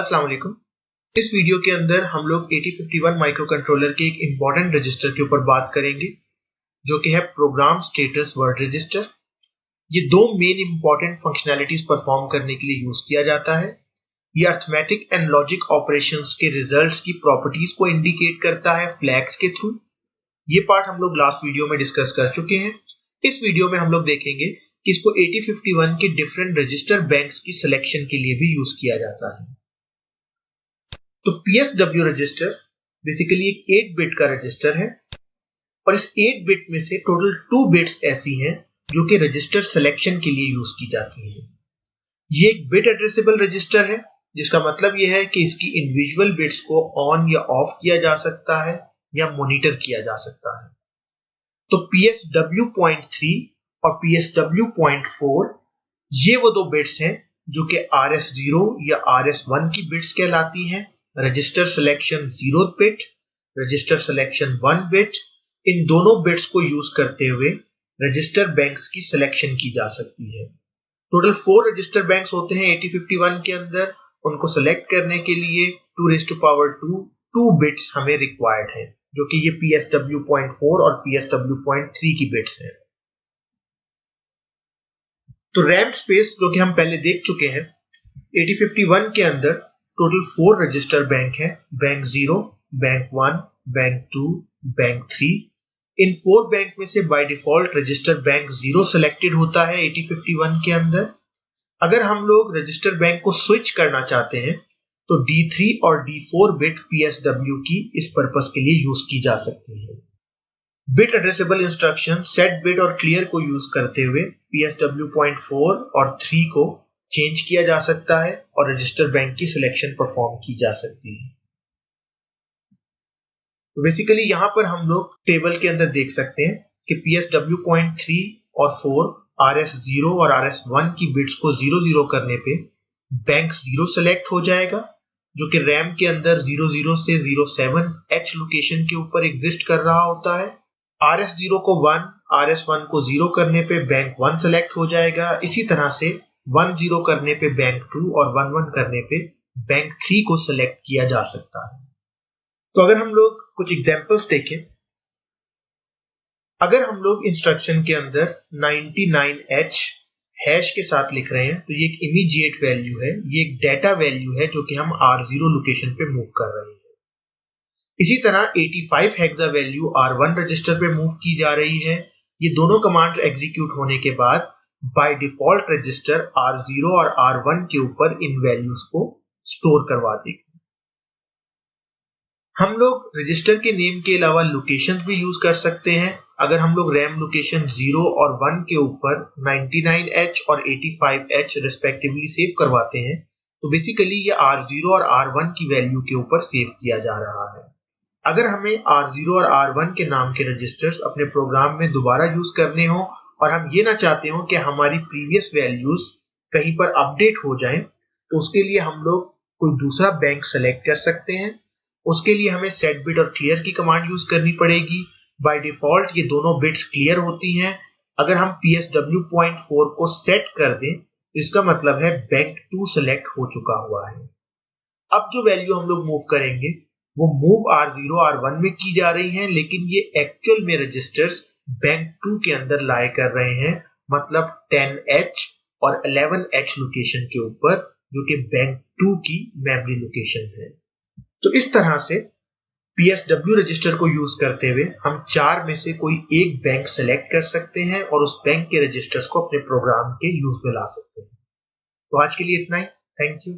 अस्सलाम वालेकुम। इस वीडियो के अंदर हम लोग 8051 माइक्रो कंट्रोलर के एक इंपॉर्टेंट रजिस्टर के ऊपर बात करेंगे जो कि है प्रोग्राम स्टेटस वर्ड रजिस्टर। ये दो मेन इंपॉर्टेंट फंक्शनैलिटीज परफॉर्म करने के लिए यूज किया जाता है। ये अरिथमेटिक एंड लॉजिक ऑपरेशंस के रिजल्ट्स की प्रॉपर्टीज को इंडिकेट करता है फ्लैग्स के थ्रू। ये पार्ट हम लोग लास्ट वीडियो में डिस्कस कर चुके हैं। इस वीडियो में हम लोग देखेंगे कि इसको 8051 के डिफरेंट रजिस्टर बैंक्स की सिलेक्शन के लिए भी यूज किया जाता है। तो PSW रजिस्टर बेसिकली एक 8 बिट का रजिस्टर है और इस 8 बिट में से टोटल 2 बिट्स ऐसी हैं जो कि रजिस्टर सिलेक्शन के लिए यूज की जाती हैं। ये एक बिट एड्रेसेबल रजिस्टर है जिसका मतलब यह है कि इसकी इंडिविजुअल बिट्स को ऑन या ऑफ किया जा सकता है या मॉनिटर किया जा सकता है। तो PSW.3 और PSW.4 ये वो दो बिट्स हैं जो कि RS0 या RS1 की बिट्स कहलाती हैं। Register selection 0 bit, register selection 1 bit, इन दोनों बिट्स को यूज करते हुए रजिस्टर बैंक्स की सिलेक्शन की जा सकती है। टोटल 4 रजिस्टर बैंक्स होते हैं 8051 के अंदर। उनको सिलेक्ट करने के लिए 2 बिट्स हमें रिक्वायर्ड है जो कि ये PSW.4 और PSW.3 की बिट्स हैं। तो रैम स्पेस जो कि हम पहले देख चुके हैं 8051 के अंदर टोटल 4 रजिस्टर बैंक हैं। Bank 0, bank 1, bank 2, bank 3। इन 4 बैंक में से by default register bank 0 selected होता है 8051 के अंदर। अगर हम लोग रजिस्टर बैंक को स्विच करना चाहते हैं तो D3 और D4 बिट PSW की इस पर्पस के लिए यूज की जा सकती है। Bit addressable instruction set bit और क्लियर को यूज करते हुए PSW.4 और 3 को चेंज किया जा सकता है और रजिस्टर बैंक की सिलेक्शन परफॉर्म की जा सकती है। बेसिकली यहां पर हम लोग टेबल के अंदर देख सकते हैं कि PSW.3 और 4 RS0 और RS1 की बिट्स को 00 करने पे बैंक 0 सेलेक्ट हो जाएगा जो कि रैम के अंदर 00 से 07H लोकेशन के ऊपर एग्जिस्ट कर रहा होता है। RS0 को 1, RS1 को 0 करने पे बैंक 1 सेलेक्ट हो जाएगा। इसी तरह से 10 करने पे बैंक 2 और 11 करने पे बैंक 3 को सेलेक्ट किया जा सकता है। तो अगर हम लोग कुछ एग्जांपल्स देखें, अगर हम लोग इंस्ट्रक्शन के अंदर 99H हैश के साथ लिख रहे हैं तो ये एक इमीडिएट वैल्यू है, ये एक डाटा वैल्यू है जो कि हम R0 लोकेशन पे मूव कर रहे हैं। इसी तरह 85 हेक्सा वैल्यू R1 रजिस्टर पे मूव की जा रही है। ये दोनों कमांड्स एग्जीक्यूट होने के बाद बाय डिफॉल्ट रजिस्टर R0 और R1 के ऊपर इन वैल्यूज को स्टोर करवा देगी। हम लोग रजिस्टर के नेम के अलावा लोकेशंस भी यूज कर सकते हैं। अगर हम लोग रैम लोकेशन 0 और 1 के ऊपर 99H और 85H रिस्पेक्टिवली सेव करवाते हैं तो बेसिकली ये R0 और R1 की वैल्यू के ऊपर सेव किया जा रहा है। अगर हमें R0 और R1 के नाम के रजिस्टर्स अपने प्रोग्राम में दोबारा यूज करने हो और हम ये ना चाहते हो कि हमारी प्रीवियस वैल्यूज कहीं पर अपडेट हो जाएं, तो उसके लिए हम लोग कोई दूसरा बैंक सेलेक्ट कर सकते हैं। उसके लिए हमें सेट बिट और क्लियर की कमांड यूज करनी पड़ेगी। बाय डिफॉल्ट ये दोनों बिट्स क्लियर होती हैं। अगर हम PSW.4 को सेट कर दें तो इसका मतलब है बैंक 2 सेलेक्ट हो चुका हुआ है। अब जो वैल्यू हम लोग मूव करेंगे वो मूव R0 R1 में की जा रही है, लेकिन ये एक्चुअल में रजिस्टर्स बैंक 2 के अंदर लाए कर रहे हैं, मतलब 10H और 11H लोकेशन के ऊपर जो कि बैंक 2 की मेमोरी लोकेशन है। तो इस तरह से PSW रजिस्टर को यूज करते हुए हम 4 में से कोई एक बैंक सेलेक्ट कर सकते हैं और उस बैंक के रजिस्टर्स को अपने प्रोग्राम के यूज में ला सकते हैं। तो आज के लिए इतना ही। Thank you.